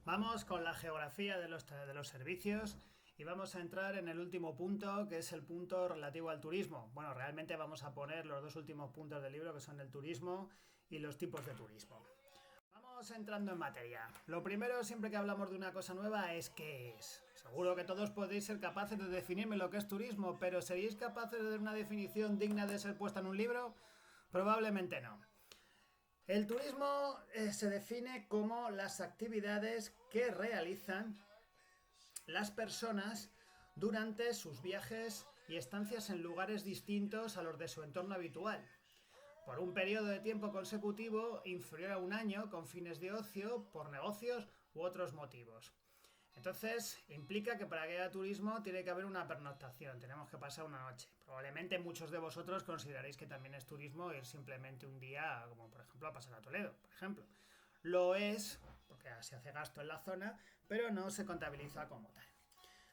Vamos con la geografía de los servicios y vamos a entrar en el último punto, que es el punto relativo al turismo. Bueno, realmente vamos a poner los dos últimos puntos del libro, que son el turismo y los tipos de turismo. Vamos entrando en materia. Lo primero, siempre que hablamos de una cosa nueva, es qué es. Seguro que todos podéis ser capaces de definirme lo que es turismo, pero ¿seríais capaces de dar una definición digna de ser puesta en un libro? Probablemente no. El turismo se define como las actividades que realizan las personas durante sus viajes y estancias en lugares distintos a los de su entorno habitual, por un periodo de tiempo consecutivo inferior a un año con fines de ocio, por negocios u otros motivos. Entonces, implica que para que haya turismo tiene que haber una pernoctación, tenemos que pasar una noche. Probablemente muchos de vosotros consideraréis que también es turismo ir simplemente un día, como por ejemplo a pasar a Toledo, por ejemplo. Lo es, porque se hace gasto en la zona, pero no se contabiliza como tal.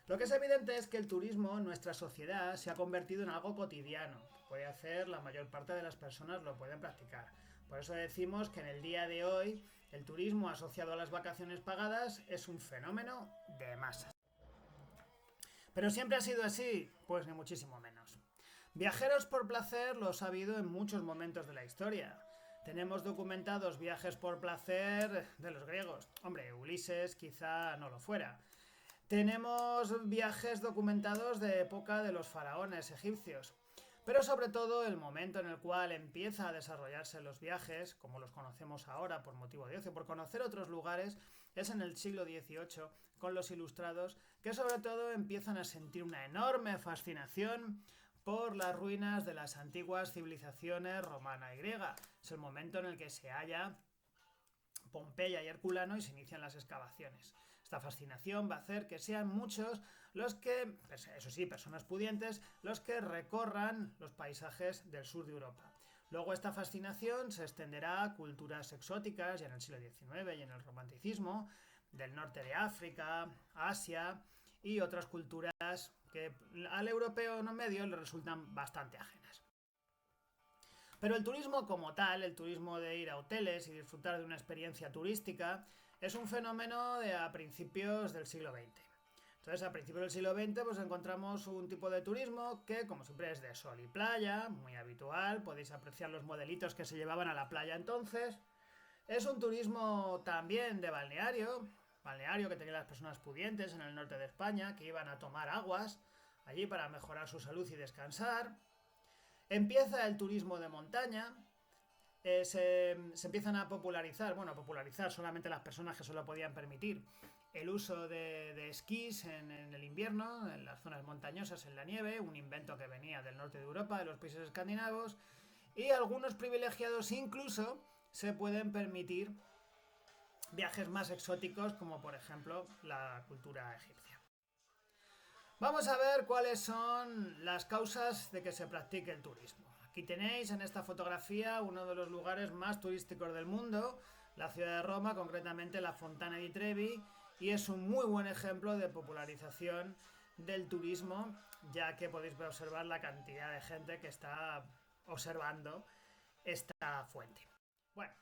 Lo que es evidente es que el turismo en nuestra sociedad se ha convertido en algo cotidiano. Puede hacer, la mayor parte de las personas lo pueden practicar. Por eso decimos que en el día de hoy el turismo asociado a las vacaciones pagadas es un fenómeno de masas. ¿Pero siempre ha sido así? Pues ni muchísimo menos. Viajeros por placer los ha habido en muchos momentos de la historia. Tenemos documentados viajes por placer de los griegos. Hombre, Ulises quizá no lo fuera. Tenemos viajes documentados de época de los faraones egipcios. Pero sobre todo el momento en el cual empieza a desarrollarse los viajes, como los conocemos ahora por motivo de ocio, por conocer otros lugares, es en el siglo XVIII, con los ilustrados, que sobre todo empiezan a sentir una enorme fascinación por las ruinas de las antiguas civilizaciones romana y griega. Es el momento en el que se halla Pompeya y Herculano y se inician las excavaciones. Esta fascinación va a hacer que sean muchos los que, eso sí, personas pudientes, los que recorran los paisajes del sur de Europa. Luego esta fascinación se extenderá a culturas exóticas, ya en el siglo XIX y en el romanticismo, del norte de África, Asia y otras culturas que al europeo no medio le resultan bastante ajenas. Pero el turismo como tal, el turismo de ir a hoteles y disfrutar de una experiencia turística, es un fenómeno de a principios del siglo XX. Entonces, a principios del siglo XX pues encontramos un tipo de turismo que, como siempre, es de sol y playa, muy habitual, podéis apreciar los modelitos que se llevaban a la playa entonces. Es un turismo también de balneario que tenían las personas pudientes en el norte de España, que iban a tomar aguas allí para mejorar su salud y descansar. Empieza el turismo de montaña, se empiezan a popularizar solamente las personas que se lo podían permitir el uso de esquís en el invierno, en las zonas montañosas, en la nieve, un invento que venía del norte de Europa, de los países escandinavos, y algunos privilegiados incluso se pueden permitir viajes más exóticos, como por ejemplo la cultura egipcia. Vamos a ver cuáles son las causas de que se practique el turismo. Aquí tenéis en esta fotografía uno de los lugares más turísticos del mundo, la ciudad de Roma, concretamente la Fontana di Trevi, y es un muy buen ejemplo de popularización del turismo, ya que podéis observar la cantidad de gente que está observando esta fuente. Bueno,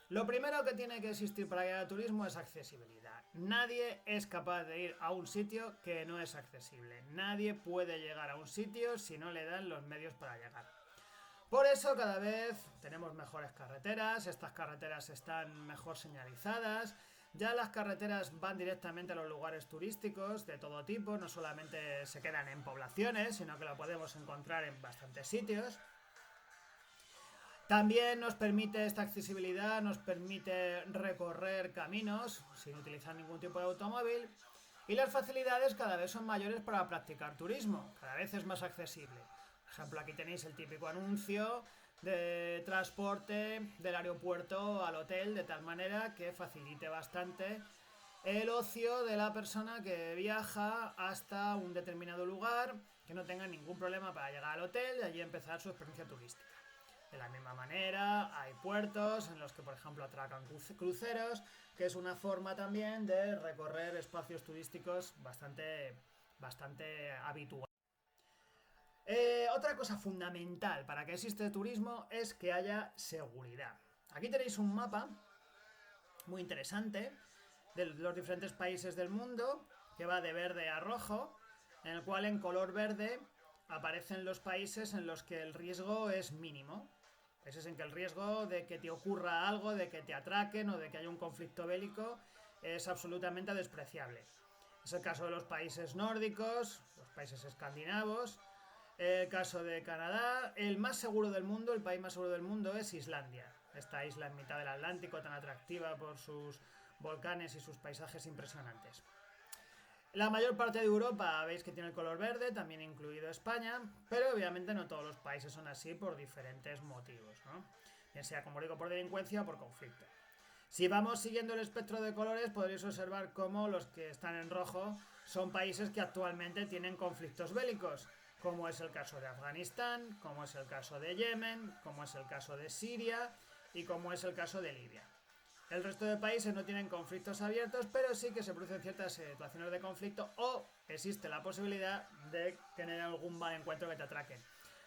lo primero que tiene que existir para que haya turismo es accesibilidad. Nadie es capaz de ir a un sitio que no es accesible. Nadie puede llegar a un sitio si no le dan los medios para llegar. Por eso cada vez tenemos mejores carreteras, estas carreteras están mejor señalizadas, ya las carreteras van directamente a los lugares turísticos de todo tipo, no solamente se quedan en poblaciones, sino que lo podemos encontrar en bastantes sitios. También nos permite esta accesibilidad, nos permite recorrer caminos sin utilizar ningún tipo de automóvil y las facilidades cada vez son mayores para practicar turismo, cada vez es más accesible. Por ejemplo, aquí tenéis el típico anuncio de transporte del aeropuerto al hotel de tal manera que facilite bastante el ocio de la persona que viaja hasta un determinado lugar, que no tenga ningún problema para llegar al hotel y allí empezar su experiencia turística. De la misma manera, hay puertos en los que, por ejemplo, atracan cruceros, que es una forma también de recorrer espacios turísticos bastante habitual. Otra cosa fundamental para que exista turismo es que haya seguridad. Aquí tenéis un mapa muy interesante de los diferentes países del mundo, que va de verde a rojo, en el cual en color verde aparecen los países en los que el riesgo es mínimo. Países en que el riesgo de que te ocurra algo, de que te atraquen o de que haya un conflicto bélico es absolutamente despreciable. Es el caso de los países nórdicos, los países escandinavos, el caso de Canadá. El más seguro del mundo, el país más seguro del mundo es Islandia. Esta isla en mitad del Atlántico, tan atractiva por sus volcanes y sus paisajes impresionantes. La mayor parte de Europa veis que tiene el color verde, también incluido España, pero obviamente no todos los países son así por diferentes motivos, ¿no? Bien sea, como digo, por delincuencia o por conflicto. Si vamos siguiendo el espectro de colores, podréis observar cómo los que están en rojo son países que actualmente tienen conflictos bélicos, como es el caso de Afganistán, como es el caso de Yemen, como es el caso de Siria y como es el caso de Libia. El resto de países no tienen conflictos abiertos, pero sí que se producen ciertas situaciones de conflicto o existe la posibilidad de tener algún mal encuentro que te atraquen.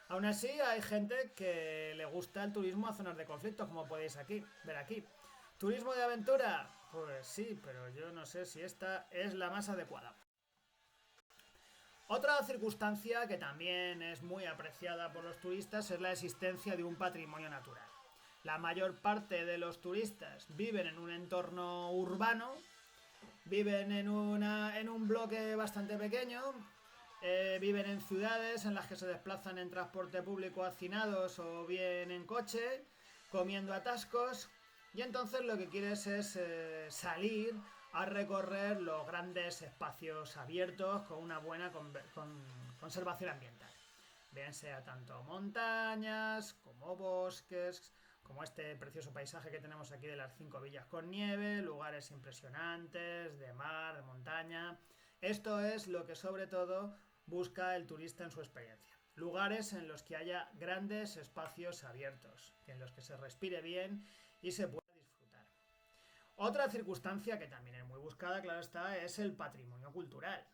Aún así, hay gente que le gusta el turismo a zonas de conflicto, como podéis ver aquí. ¿Turismo de aventura? Pues sí, pero yo no sé si esta es la más adecuada. Otra circunstancia que también es muy apreciada por los turistas es la existencia de un patrimonio natural. La mayor parte de los turistas viven en un entorno urbano, viven en un bloque bastante pequeño, viven en ciudades en las que se desplazan en transporte público hacinados o bien en coche, comiendo atascos, y entonces lo que quieres es salir a recorrer los grandes espacios abiertos con una buena conservación ambiental. Bien sea tanto montañas como bosques, como este precioso paisaje que tenemos aquí de las 5 villas con nieve, lugares impresionantes, de mar, de montaña. Esto es lo que sobre todo busca el turista en su experiencia. Lugares en los que haya grandes espacios abiertos, en los que se respire bien y se pueda disfrutar. Otra circunstancia que también es muy buscada, claro está, es el patrimonio cultural.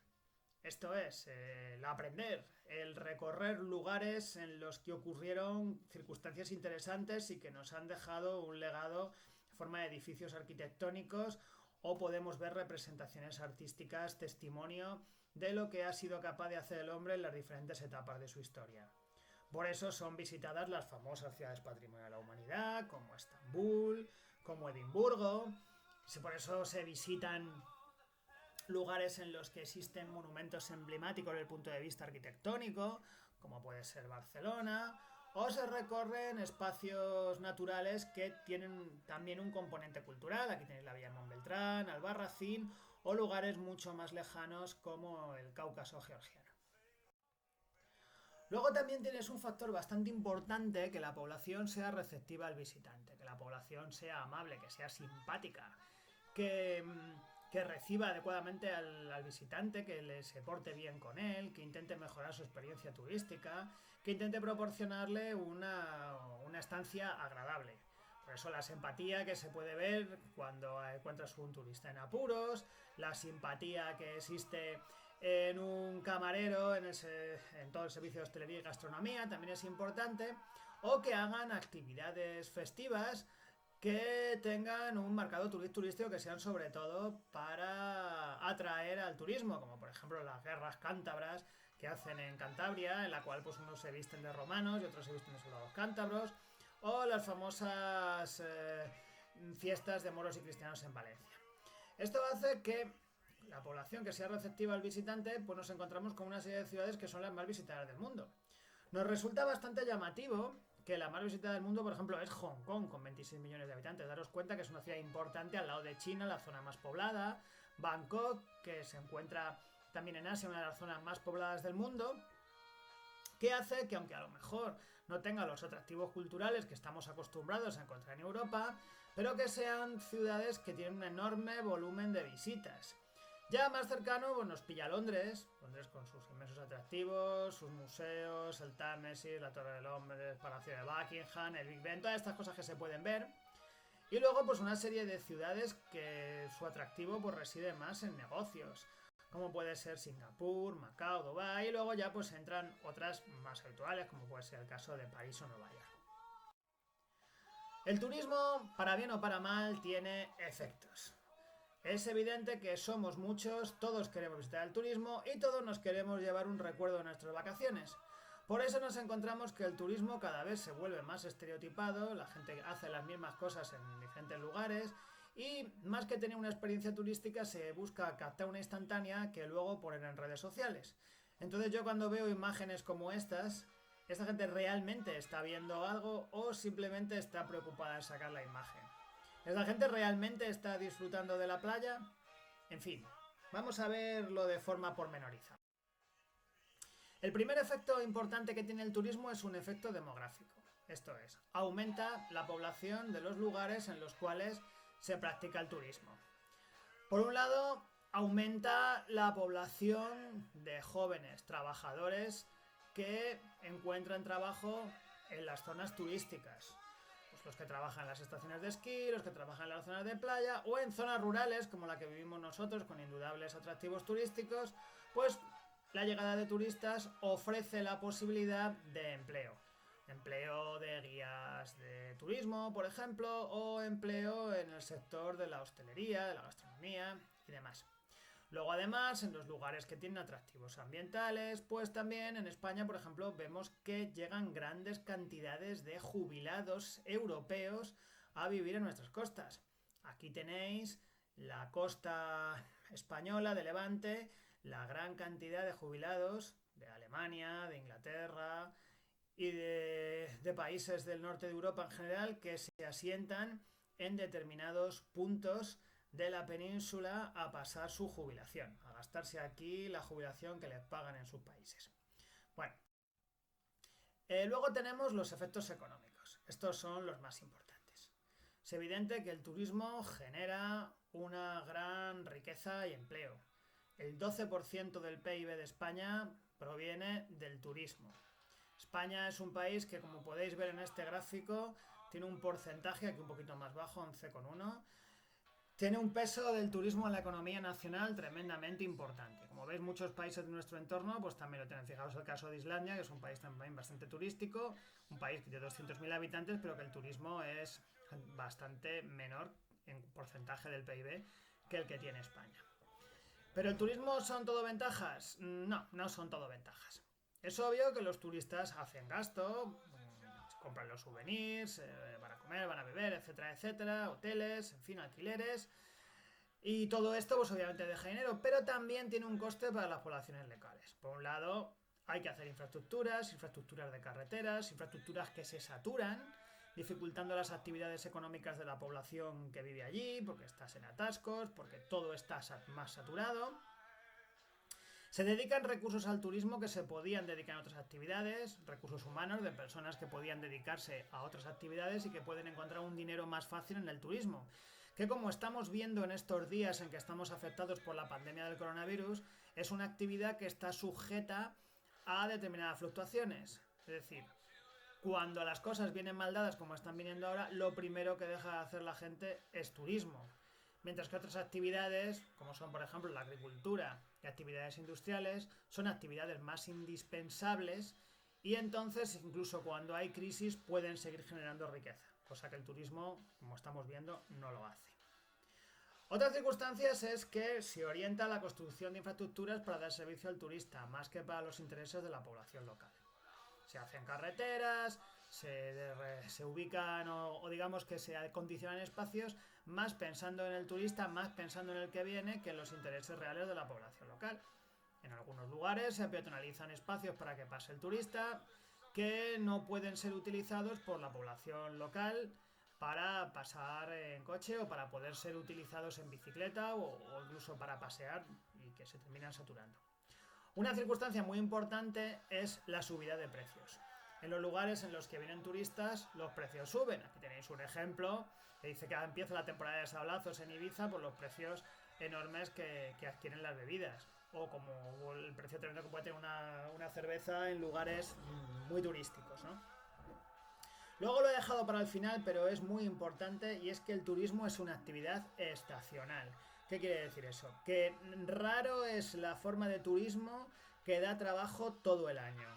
Esto es, el aprender, el recorrer lugares en los que ocurrieron circunstancias interesantes y que nos han dejado un legado en forma de edificios arquitectónicos, o podemos ver representaciones artísticas, testimonio de lo que ha sido capaz de hacer el hombre en las diferentes etapas de su historia. Por eso son visitadas las famosas ciudades patrimonio de la humanidad, como Estambul, como Edimburgo. Por eso se visitan lugares en los que existen monumentos emblemáticos desde el punto de vista arquitectónico, como puede ser Barcelona, o se recorren espacios naturales que tienen también un componente cultural. Aquí tenéis la Villa Montbeltrán, Albarracín, o lugares mucho más lejanos como el Cáucaso georgiano. Luego también tienes un factor bastante importante, que la población sea receptiva al visitante, que la población sea amable, que sea simpática, que reciba adecuadamente al visitante, que se porte bien con él, que intente mejorar su experiencia turística, que intente proporcionarle una estancia agradable. Por eso la simpatía que se puede ver cuando encuentras un turista en apuros, la simpatía que existe en un camarero, en todo el servicio de hostelería y gastronomía, también es importante, o que hagan actividades festivas que tengan un marcado turístico, que sean sobre todo para atraer al turismo, como por ejemplo las guerras cántabras que hacen en Cantabria, en la cual pues unos se visten de romanos y otros se visten de soldados cántabros, o las famosas fiestas de moros y cristianos en Valencia. Esto hace que la población que sea receptiva al visitante, pues nos encontramos con una serie de ciudades que son las más visitadas del mundo. Nos resulta bastante llamativo que la más visitada del mundo, por ejemplo, es Hong Kong, con 26 millones de habitantes. Daros cuenta que es una ciudad importante al lado de China, la zona más poblada. Bangkok, que se encuentra también en Asia, una de las zonas más pobladas del mundo, que hace que, aunque a lo mejor no tenga los atractivos culturales que estamos acostumbrados a encontrar en Europa, pero que sean ciudades que tienen un enorme volumen de visitas. Ya más cercano, pues nos pilla Londres con sus inmensos atractivos, sus museos, el Támesis, la Torre de Londres, el Palacio de Buckingham, el Big Ben, todas estas cosas que se pueden ver. Y luego pues una serie de ciudades que su atractivo pues reside más en negocios, como puede ser Singapur, Macao, Dubái, y luego ya pues entran otras más habituales, como puede ser el caso de París o Nueva York. El turismo, para bien o para mal, tiene efectos. Es evidente que somos muchos, todos queremos visitar el turismo y todos nos queremos llevar un recuerdo de nuestras vacaciones. Por eso nos encontramos que el turismo cada vez se vuelve más estereotipado, la gente hace las mismas cosas en diferentes lugares y más que tener una experiencia turística se busca captar una instantánea que luego poner en redes sociales. Entonces yo cuando veo imágenes como estas, ¿esta gente realmente está viendo algo o simplemente está preocupada en sacar la imagen? ¿Esta gente realmente está disfrutando de la playa? En fin, vamos a verlo de forma pormenorizada. El primer efecto importante que tiene el turismo es un efecto demográfico. Esto es, aumenta la población de los lugares en los cuales se practica el turismo. Por un lado, aumenta la población de jóvenes trabajadores que encuentran trabajo en las zonas turísticas. Pues los que trabajan en las estaciones de esquí, los que trabajan en las zonas de playa o en zonas rurales como la que vivimos nosotros con indudables atractivos turísticos, pues la llegada de turistas ofrece la posibilidad de empleo. Empleo de guías de turismo, por ejemplo, o empleo en el sector de la hostelería, de la gastronomía y demás. Luego, además, en los lugares que tienen atractivos ambientales, pues también en España, por ejemplo, vemos que llegan grandes cantidades de jubilados europeos a vivir en nuestras costas. Aquí tenéis la costa española de Levante, la gran cantidad de jubilados de Alemania, de Inglaterra y de países del norte de Europa en general que se asientan en determinados puntos de la península a pasar su jubilación, a gastarse aquí la jubilación que les pagan en sus países. Bueno, luego tenemos los efectos económicos. Estos son los más importantes. Es evidente que el turismo genera una gran riqueza y empleo. El 12% del PIB de España proviene del turismo. España es un país que, como podéis ver en este gráfico, tiene un porcentaje aquí un poquito más bajo, 11,1. Tiene un peso del turismo en la economía nacional tremendamente importante. Como veis, muchos países de nuestro entorno pues también lo tienen. Fijaos el caso de Islandia, que es un país también bastante turístico, un país de 200.000 habitantes, pero que el turismo es bastante menor en porcentaje del PIB que el que tiene España. ¿Pero el turismo son todo ventajas? No, no son todo ventajas. Es obvio que los turistas hacen gasto, compran los souvenirs, van a comer, van a beber, etcétera, etcétera, hoteles, en fin, alquileres. Y todo esto pues obviamente deja dinero, pero también tiene un coste para las poblaciones locales. Por un lado, hay que hacer infraestructuras de carreteras, infraestructuras que se saturan, dificultando las actividades económicas de la población que vive allí, porque estás en atascos, porque todo está más saturado. Se dedican recursos al turismo que se podían dedicar a otras actividades, recursos humanos de personas que podían dedicarse a otras actividades y que pueden encontrar un dinero más fácil en el turismo. Que, como estamos viendo en estos días en que estamos afectados por la pandemia del coronavirus, es una actividad que está sujeta a determinadas fluctuaciones. Es decir, cuando las cosas vienen mal dadas como están viniendo ahora, lo primero que deja de hacer la gente es turismo. Mientras que otras actividades, como son por ejemplo la agricultura y actividades industriales, son actividades más indispensables y entonces incluso cuando hay crisis pueden seguir generando riqueza, cosa que el turismo, como estamos viendo, no lo hace. Otras circunstancias es que se orienta la construcción de infraestructuras para dar servicio al turista, más que para los intereses de la población local. Se hacen carreteras, se ubican o digamos que se acondicionan espacios más pensando en el turista, más pensando en el que viene que en los intereses reales de la población local. En algunos lugares se peatonalizan espacios para que pase el turista que no pueden ser utilizados por la población local para pasar en coche o para poder ser utilizados en bicicleta o incluso para pasear y que se terminan saturando. Una circunstancia muy importante es la subida de precios. En los lugares en los que vienen turistas, los precios suben. Aquí tenéis un ejemplo que dice que empieza la temporada de sablazos en Ibiza por los precios enormes que adquieren las bebidas. O como el precio tremendo que puede tener una cerveza en lugares muy turísticos, ¿no? Luego lo he dejado para el final, pero es muy importante y es que el turismo es una actividad estacional. ¿Qué quiere decir eso? Que raro es la forma de turismo que da trabajo todo el año.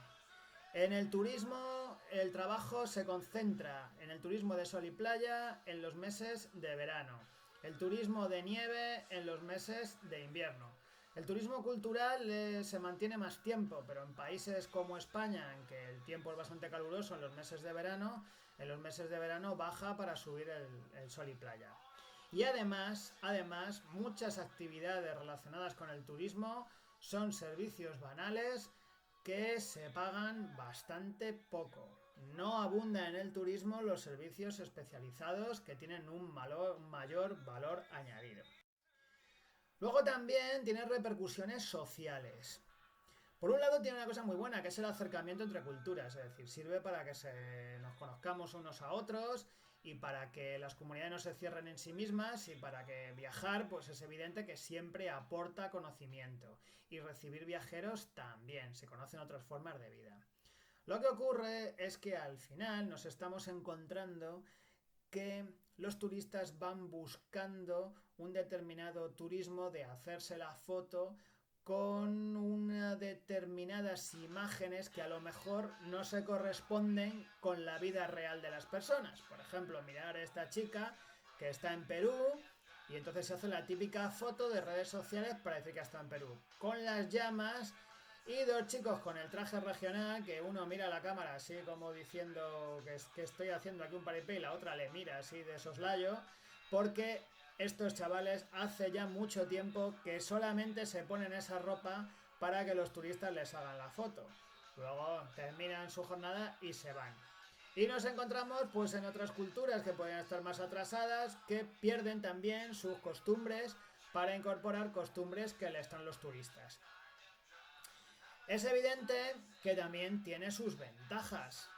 En el turismo, el trabajo se concentra en el turismo de sol y playa en los meses de verano. el turismo de nieve en los meses de invierno. El turismo cultural se mantiene más tiempo, pero en países como España, en que el tiempo es bastante caluroso en los meses de verano, en los meses de verano baja para subir el sol y playa. Y además, muchas actividades relacionadas con el turismo son servicios banales que se pagan bastante poco. No abundan en el turismo los servicios especializados que tienen un mayor valor añadido. Luego también tiene repercusiones sociales. Por un lado tiene una cosa muy buena, que es el acercamiento entre culturas, es decir, sirve para que nos conozcamos unos a otros y para que las comunidades no se cierren en sí mismas y para que viajar, pues es evidente que siempre aporta conocimiento y recibir viajeros también, se conocen otras formas de vida. Lo que ocurre es que al final nos estamos encontrando que los turistas van buscando un determinado turismo de hacerse la foto con unas determinadas imágenes que a lo mejor no se corresponden con la vida real de las personas. Por ejemplo, mirar a esta chica que está en Perú y entonces se hace la típica foto de redes sociales para decir que está en Perú, con las llamas y dos chicos con el traje regional, que uno mira a la cámara así como diciendo que estoy haciendo aquí un paripé y la otra le mira así de soslayo, porque estos chavales hace ya mucho tiempo que solamente se ponen esa ropa para que los turistas les hagan la foto. Luego terminan su jornada y se van. Y nos encontramos pues en otras culturas que pueden estar más atrasadas, que pierden también sus costumbres para incorporar costumbres que les están los turistas. Es evidente que también tiene sus ventajas.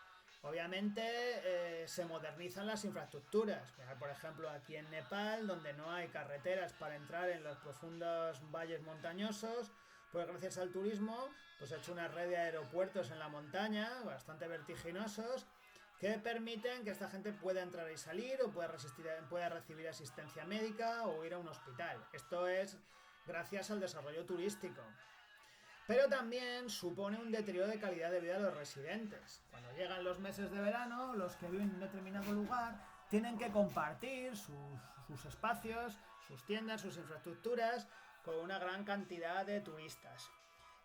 Obviamente se modernizan las infraestructuras. Por ejemplo, aquí en Nepal, donde no hay carreteras para entrar en los profundos valles montañosos, pues gracias al turismo pues ha hecho una red de aeropuertos en la montaña bastante vertiginosos que permiten que esta gente pueda entrar y salir o pueda recibir asistencia médica o ir a un hospital. Esto es gracias al desarrollo turístico. Pero también supone un deterioro de calidad de vida de los residentes. Cuando llegan los meses de verano, los que viven en un determinado lugar tienen que compartir sus espacios, sus tiendas, sus infraestructuras con una gran cantidad de turistas.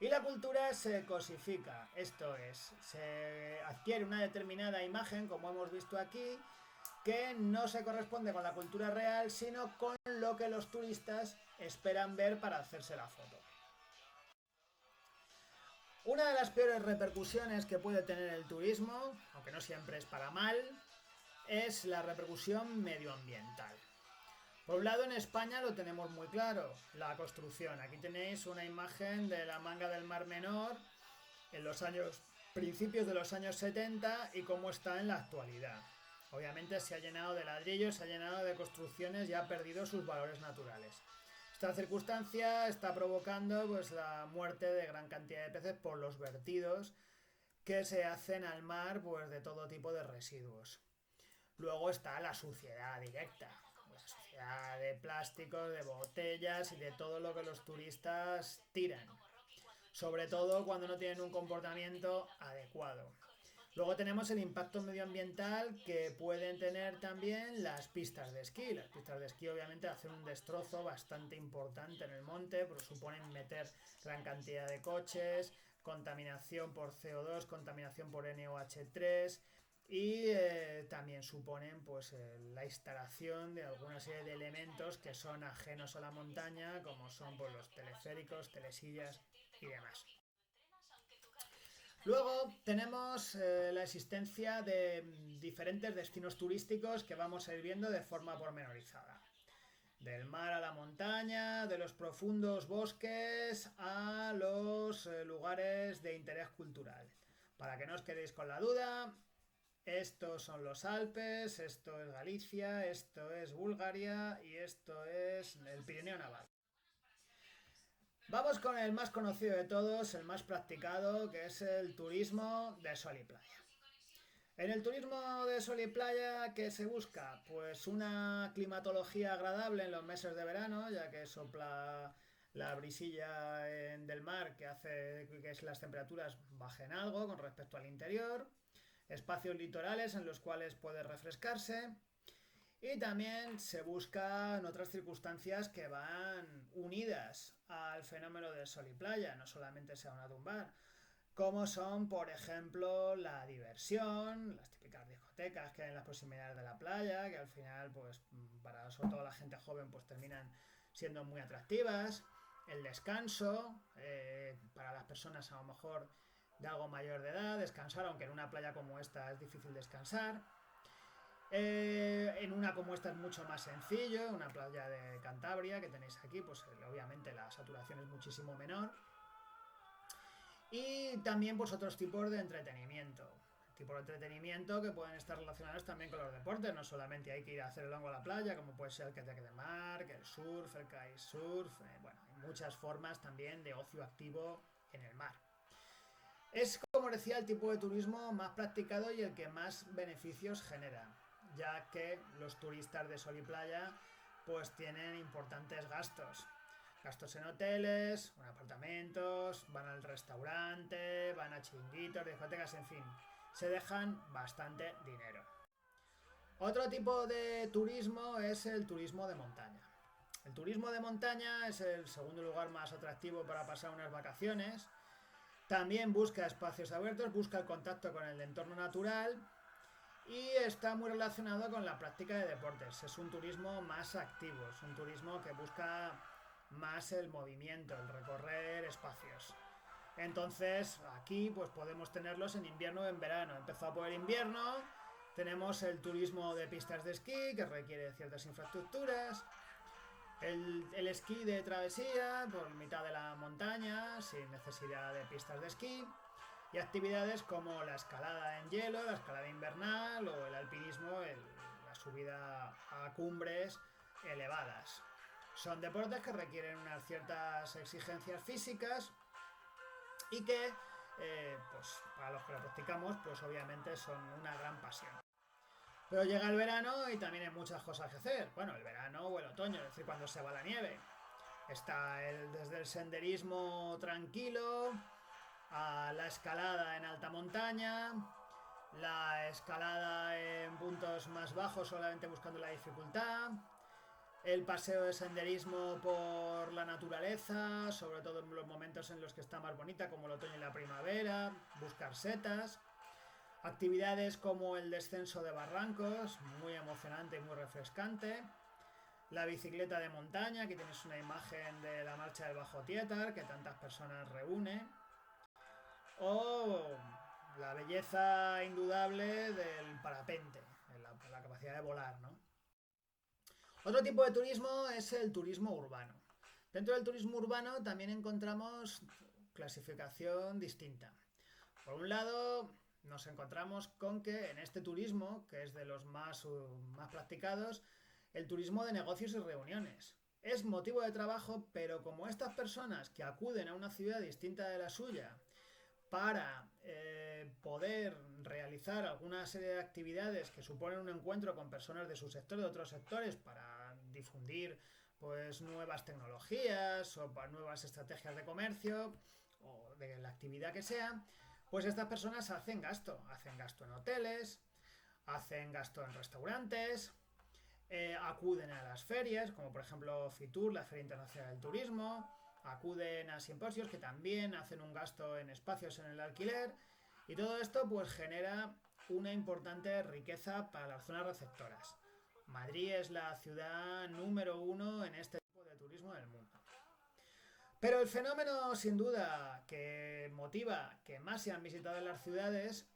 Y la cultura se cosifica, esto es, se adquiere una determinada imagen, como hemos visto aquí, que no se corresponde con la cultura real, sino con lo que los turistas esperan ver para hacerse la foto. Una de las peores repercusiones que puede tener el turismo, aunque no siempre es para mal, es la repercusión medioambiental. Por un lado, en España lo tenemos muy claro, la construcción. Aquí tenéis una imagen de la Manga del Mar Menor en los principios de los años 70 y cómo está en la actualidad. Obviamente se ha llenado de ladrillos, se ha llenado de construcciones y ha perdido sus valores naturales. Esta circunstancia está provocando pues, la muerte de gran cantidad de peces por los vertidos que se hacen al mar pues, de todo tipo de residuos. Luego está la suciedad directa, la suciedad de plásticos, de botellas y de todo lo que los turistas tiran. Sobre todo cuando no tienen un comportamiento adecuado. Luego tenemos el impacto medioambiental que pueden tener también las pistas de esquí. Las pistas de esquí obviamente hacen un destrozo bastante importante en el monte, pero suponen meter gran cantidad de coches, contaminación por CO2, contaminación por NOH3 y también suponen pues, la instalación de alguna serie de elementos que son ajenos a la montaña, como son pues, los teleféricos, telesillas y demás. Luego tenemos la existencia de diferentes destinos turísticos que vamos a ir viendo de forma pormenorizada. Del mar a la montaña, de los profundos bosques a los lugares de interés cultural. Para que no os quedéis con la duda, estos son los Alpes, esto es Galicia, esto es Bulgaria y esto es el Pirineo Navarro. Vamos con el más conocido de todos, el más practicado, que es el turismo de sol y playa. En el turismo de sol y playa, ¿qué se busca? Pues una climatología agradable en los meses de verano, ya que sopla la brisilla del mar que hace que las temperaturas bajen algo con respecto al interior. Espacios litorales en los cuales puede refrescarse. Y también se buscan otras circunstancias que van unidas al fenómeno del sol y playa, no solamente sea una tumbar, como son, por ejemplo, la diversión, las típicas discotecas que hay en las proximidades de la playa, que al final, pues, para sobre todo la gente joven, pues terminan siendo muy atractivas. El descanso, para las personas a lo mejor de algo mayor de edad, descansar, aunque en una playa como esta es difícil descansar. En una como esta es mucho más sencillo, una playa de Cantabria que tenéis aquí, pues obviamente la saturación es muchísimo menor. Y también pues otros tipos de entretenimiento. Tipos de entretenimiento que pueden estar relacionados también con los deportes. No solamente hay que ir a hacer el hongo a la playa, como puede ser el kayak de mar, el surf, el kitesurf. Bueno, hay muchas formas también de ocio activo en el mar. Es, como decía, el tipo de turismo más practicado y el que más beneficios genera, ya que los turistas de sol y playa pues tienen importantes gastos. Gastos en hoteles, en apartamentos, van al restaurante, van a chiringuitos, discotecas, en fin. Se dejan bastante dinero. Otro tipo de turismo es el turismo de montaña. El turismo de montaña es el segundo lugar más atractivo para pasar unas vacaciones. También busca espacios abiertos, busca el contacto con el entorno natural y está muy relacionado con la práctica de deportes. Es un turismo más activo, es un turismo que busca más el movimiento, el recorrer espacios. Entonces aquí pues podemos tenerlos en invierno o en verano. Empezado por el invierno, tenemos el turismo de pistas de esquí que requiere ciertas infraestructuras. El esquí de travesía por mitad de la montaña sin necesidad de pistas de esquí. Y actividades como la escalada en hielo, la escalada invernal o el alpinismo, la subida a cumbres elevadas. Son deportes que requieren unas ciertas exigencias físicas y que, pues, para los que lo practicamos, pues obviamente son una gran pasión. Pero llega el verano y también hay muchas cosas que hacer. Bueno, el verano o el otoño, es decir, cuando se va la nieve. Está desde el senderismo tranquilo a la escalada en alta montaña, la escalada en puntos más bajos solamente buscando la dificultad, el paseo de senderismo por la naturaleza, sobre todo en los momentos en los que está más bonita, como el otoño y la primavera, buscar setas, actividades como el descenso de barrancos, muy emocionante y muy refrescante, la bicicleta de montaña, aquí tienes una imagen de la marcha del Bajo Tietar, que tantas personas reúne, o la belleza indudable del parapente, la capacidad de volar, ¿no? Otro tipo de turismo es el turismo urbano. Dentro del turismo urbano también encontramos clasificación distinta. Por un lado, nos encontramos con que en este turismo, que es de los más practicados, el turismo de negocios y reuniones. Es motivo de trabajo, pero como estas personas que acuden a una ciudad distinta de la suya para poder realizar alguna serie de actividades que suponen un encuentro con personas de su sector, de otros sectores, para difundir pues nuevas tecnologías o para nuevas estrategias de comercio o de la actividad que sea, pues estas personas hacen gasto en hoteles, hacen gasto en restaurantes, acuden a las ferias, como por ejemplo FITUR, la Feria Internacional del Turismo, acuden a simposios que también hacen un gasto en espacios en el alquiler y todo esto pues genera una importante riqueza para las zonas receptoras. Madrid es la ciudad número 1 en este tipo de turismo del mundo. Pero el fenómeno sin duda que motiva que más se han visitado en las ciudades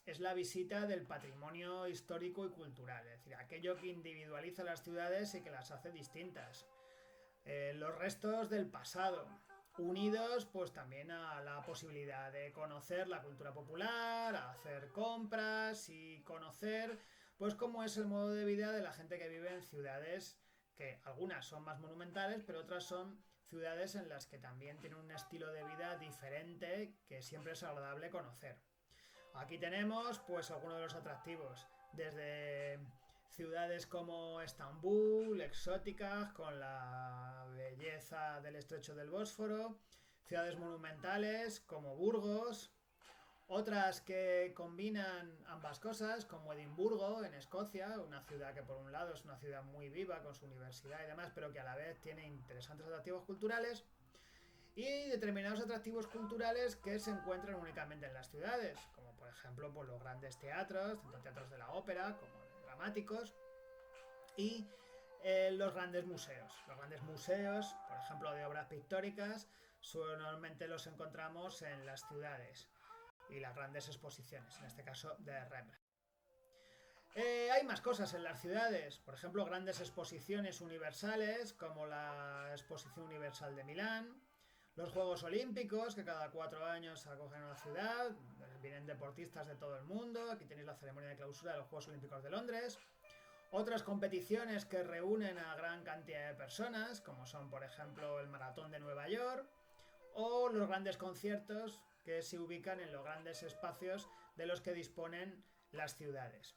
es la visita del patrimonio histórico y cultural, es decir, aquello que individualiza las ciudades y que las hace distintas. Los restos del pasado, unidos pues también a la posibilidad de conocer la cultura popular, a hacer compras y conocer pues cómo es el modo de vida de la gente que vive en ciudades que algunas son más monumentales, pero otras son ciudades en las que también tienen un estilo de vida diferente que siempre es agradable conocer. Aquí tenemos pues algunos de los atractivos, desde ciudades como Estambul, exóticas, con la belleza del estrecho del Bósforo, ciudades monumentales como Burgos, Otras que combinan ambas cosas, como Edimburgo, en Escocia, una ciudad que por un lado es una ciudad muy viva con su universidad y demás, pero que a la vez tiene interesantes atractivos culturales, y determinados atractivos culturales que se encuentran únicamente en las ciudades, como por ejemplo pues, los grandes teatros, tanto teatros de la ópera como dramáticos, y los grandes museos. Los grandes museos, por ejemplo, de obras pictóricas, normalmente los encontramos en las ciudades y las grandes exposiciones, en este caso de Rembrandt. Hay más cosas en las ciudades, por ejemplo, grandes exposiciones universales como la Exposición Universal de Milán, los Juegos Olímpicos que cada 4 años se acogen en una ciudad, vienen deportistas de todo el mundo, aquí tenéis la ceremonia de clausura de los Juegos Olímpicos de Londres, otras competiciones que reúnen a gran cantidad de personas, como son por ejemplo el Maratón de Nueva York, o los grandes conciertos que se ubican en los grandes espacios de los que disponen las ciudades.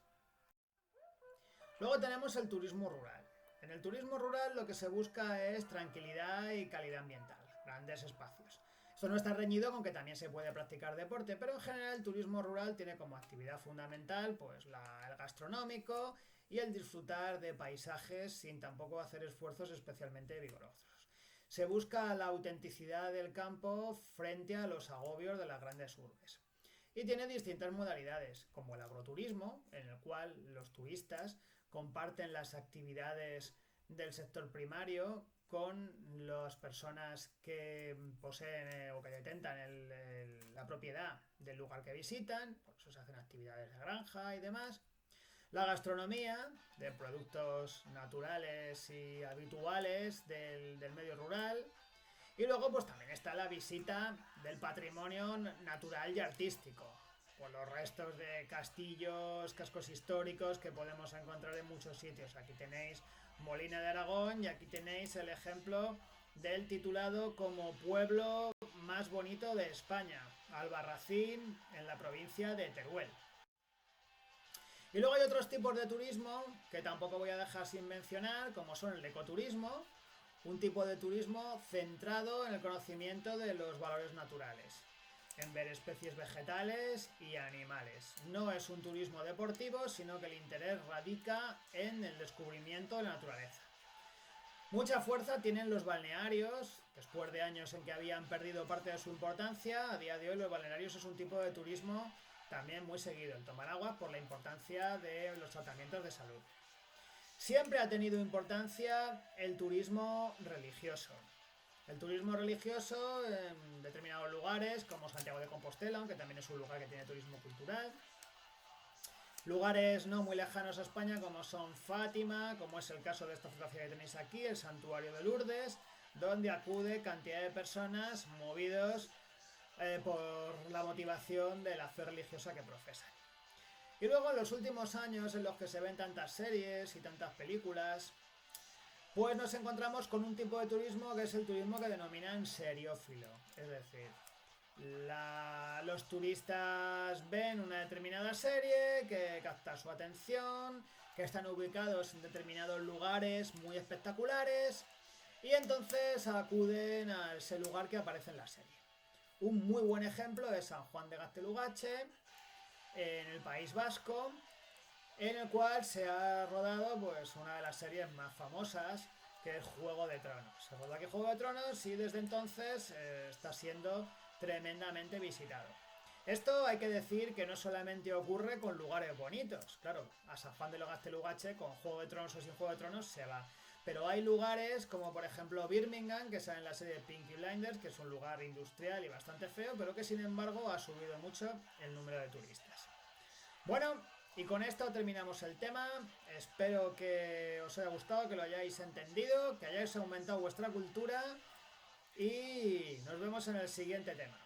Luego tenemos el turismo rural. En el turismo rural lo que se busca es tranquilidad y calidad ambiental, grandes espacios. Esto no está reñido con que también se puede practicar deporte, pero en general el turismo rural tiene como actividad fundamental pues el gastronómico y el disfrutar de paisajes sin tampoco hacer esfuerzos especialmente vigorosos. Se busca la autenticidad del campo frente a los agobios de las grandes urbes. Y tiene distintas modalidades, como el agroturismo, en el cual los turistas comparten las actividades del sector primario con las personas que poseen o que detentan la propiedad del lugar que visitan, por eso se hacen actividades de granja y demás. La gastronomía, de productos naturales y habituales del medio rural. Y luego pues también está la visita del patrimonio natural y artístico, por los restos de castillos, cascos históricos que podemos encontrar en muchos sitios. Aquí tenéis Molina de Aragón y aquí tenéis el ejemplo del titulado como pueblo más bonito de España, Albarracín, en la provincia de Teruel. Y luego hay otros tipos de turismo que tampoco voy a dejar sin mencionar, como son el ecoturismo, un tipo de turismo centrado en el conocimiento de los valores naturales, en ver especies vegetales y animales. No es un turismo deportivo, sino que el interés radica en el descubrimiento de la naturaleza. Mucha fuerza tienen los balnearios, después de años en que habían perdido parte de su importancia. A día de hoy los balnearios es un tipo de turismo también muy seguido, el tomar agua, por la importancia de los tratamientos de salud. Siempre ha tenido importancia el turismo religioso. El turismo religioso en determinados lugares, como Santiago de Compostela, aunque también es un lugar que tiene turismo cultural. Lugares no muy lejanos a España, como son Fátima, como es el caso de esta fotografía que tenéis aquí, el Santuario de Lourdes, donde acude cantidad de personas movidos por la motivación de la fe religiosa que profesan. Y luego en los últimos años en los que se ven tantas series y tantas películas, pues nos encontramos con un tipo de turismo que es el turismo que denominan seriófilo. Es decir, los turistas ven una determinada serie que capta su atención, que están ubicados en determinados lugares muy espectaculares y entonces acuden a ese lugar que aparece en la serie. Un muy buen ejemplo es San Juan de Gaztelugatxe, en el País Vasco, en el cual se ha rodado pues una de las series más famosas, que es Juego de Tronos. Se rodó aquí Juego de Tronos y desde entonces está siendo tremendamente visitado. Esto hay que decir que no solamente ocurre con lugares bonitos. Claro, a San Juan de Gaztelugatxe con Juego de Tronos o sin Juego de Tronos se va. Pero hay lugares como por ejemplo Birmingham, que sale en la serie Peaky Blinders, que es un lugar industrial y bastante feo, pero que sin embargo ha subido mucho el número de turistas. Bueno, y con esto terminamos el tema. Espero que os haya gustado, que lo hayáis entendido, que hayáis aumentado vuestra cultura y nos vemos en el siguiente tema.